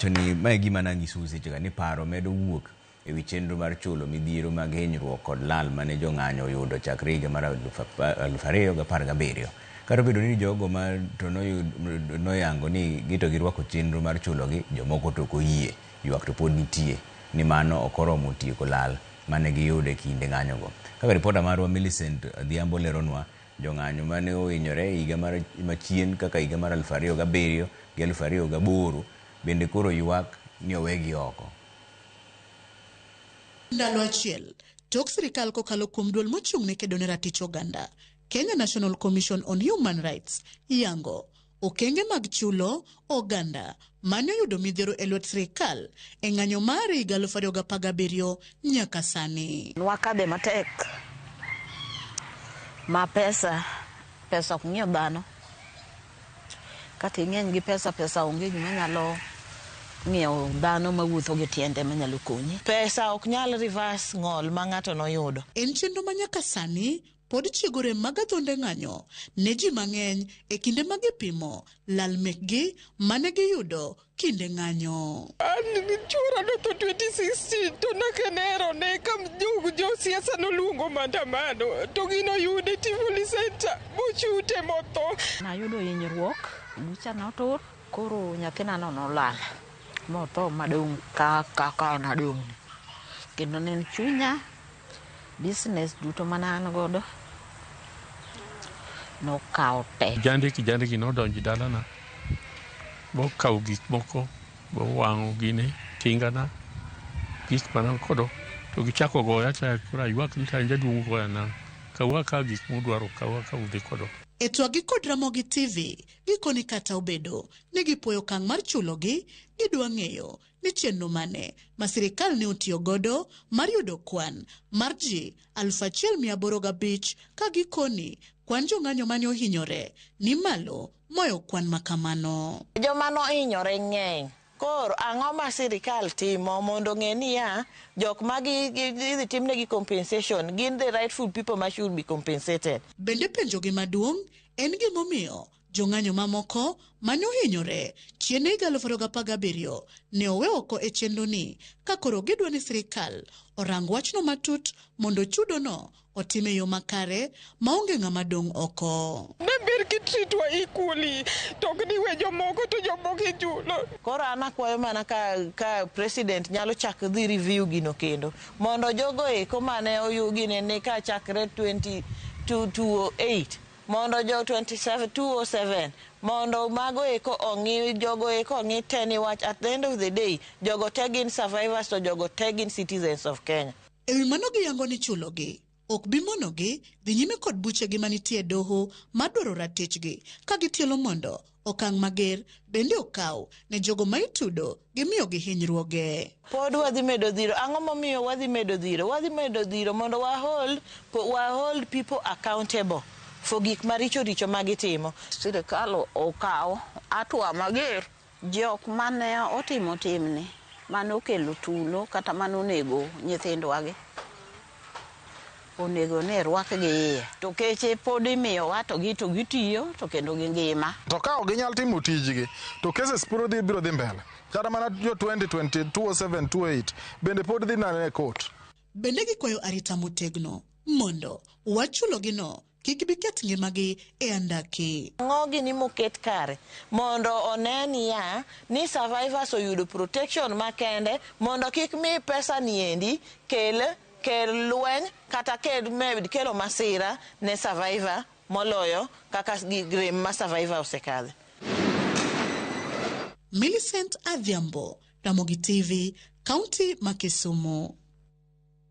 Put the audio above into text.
wacho ni mae gima nanyiso sechega ni paro medo wuok ewi chenro mar chulo midhiero mag hinyruok kod lal mane jong'anyo oyudo chakre higa mar 2017. Kata obedo ni jogo ma to noyango ni gito girwako chenro mar chulogi, jomoko to oyie, ywak to pod nitie ni mano ok oromo tieko lal mane giyudo e kinde ng'anyogo. Kaka ripota marwa Millicent Adhiambo leronwa, jong'anyo mane ohinyore higa mar machien kaka higa mar 2007 gi 2008 bende koro ywak ni owegi oko. Ndalo achiel tok sirikal kokalo kuom duol mochung' ne kedo ne ratich oganda, Kenya National Commission on Human Rights yango okenge mag chulo oganda mane oyudo midhiero e lwet sirikal e ng'anyo mar higa 2017 nyaka sani. Wakadhe matek ma pesa ok ng'iyo dhano. Kata ing'eny gi pesa onge gima nyalo ng'iyo dhano mawuotho gi tiende manyalo konyi. Pesa ok nyal reverse ng'ol ma ng'ato noyudo. En chenro ma nyaka sani pod chiegore mag adhonde ng'anyo ne ji mang'eny e kinde mag pimo lal mekgi mane giyudo kinde ng'anyo. Chura no to 2016 to nakenero ne kam jo siasa no luongo maandamano to gino yude Tivoli Center mochute motho. Nayudo hinyruok, bucha notur, koro nyathina no nolal motho madong' kaka nadong'. Kendo ne chunya business duto manaan godo no kawo te. Kijande nodonjo dalana bo kawo gik moko bo wang'o gine tingana gik mana kodo to gichako goya ta kura ywak ni ta jaduong' goya na kawa ka gik modwaro kawa ka udhi kodo. E twagi kod Ramogi TV gikoni kata obedo ne gipuoyo okang' mar chulogi, gidwa ng'eyo ni chenro mane ma sirikal ne otiyo godo mar yudo kwan mar ji 1,805 ka gikoni kwan jong'anyo mane ohinyore ni malo moyo kwan makamano. Joma nohinyore ng'eny. Koro ang'o ma sirikal timo mondo ng'e niya jok ma gi timnegi compensation gin the rightful people ma should be compensated. Bende penjogi maduong' en gimomiyo jong'anyo mamoko mane ohinyore chien higa 2017 ne owe oko e chenro ni ka koro gidwa ni sirikal orang wachno matut mondo chudono otime yo makare maonge ng'ama dong' oko. Ne ber kitritwa equally to gni we jomoko to jomoko chulo. Koro an akwayo mana ka president nyalo chak dhi review gino kendo mondo jogo eko mane oyugi ne ka chakre 2008 mondo jo 207 mondo mago eko ong'i jogo eko ong'i teni wach at the end of the day jogo tegin survivors to jogo tegin citizens of Kenya. Ewi mano giyango ni chulogi ok bimonogi dhi nyime kod buchegi manitie doho madwaro ratichgi ka gitielo mondo okang' mager bende okaw ne jogo ma itudo gimiyo gi hinyruoge. Pod wadhi medo dhiro. Ang'o momiyo wadhi medo dhiro? Wadhi medo dhiro mondo wa hold people accountable for gik maricho magitimo. Sirikal okaw atua mager jok mane otimo timni mane okelo tulo kata mane onego nyithindwagi onego ne rwakgi iye to keche pod imiyo wato to gitiyo to kendo gi ngima to ka ok ginyal timo tijgi to cases biro dhi mbele kata mana jo 2020 207 28 bende pod dhi nane court. Bende gikwayo arita motegno mondo wachulogi no kik biket ngimagi e andaki. Ng'ogi ni moket kare mondo oneni ya ni survivors oyudo protection makende mondo kik mi pesa niendi kel lweny kata kelo masira ne survivor moloyo kaka grem ma survivor osekadhe. Millicent Adhiambo, Ramogi TV, County ma Kisumu.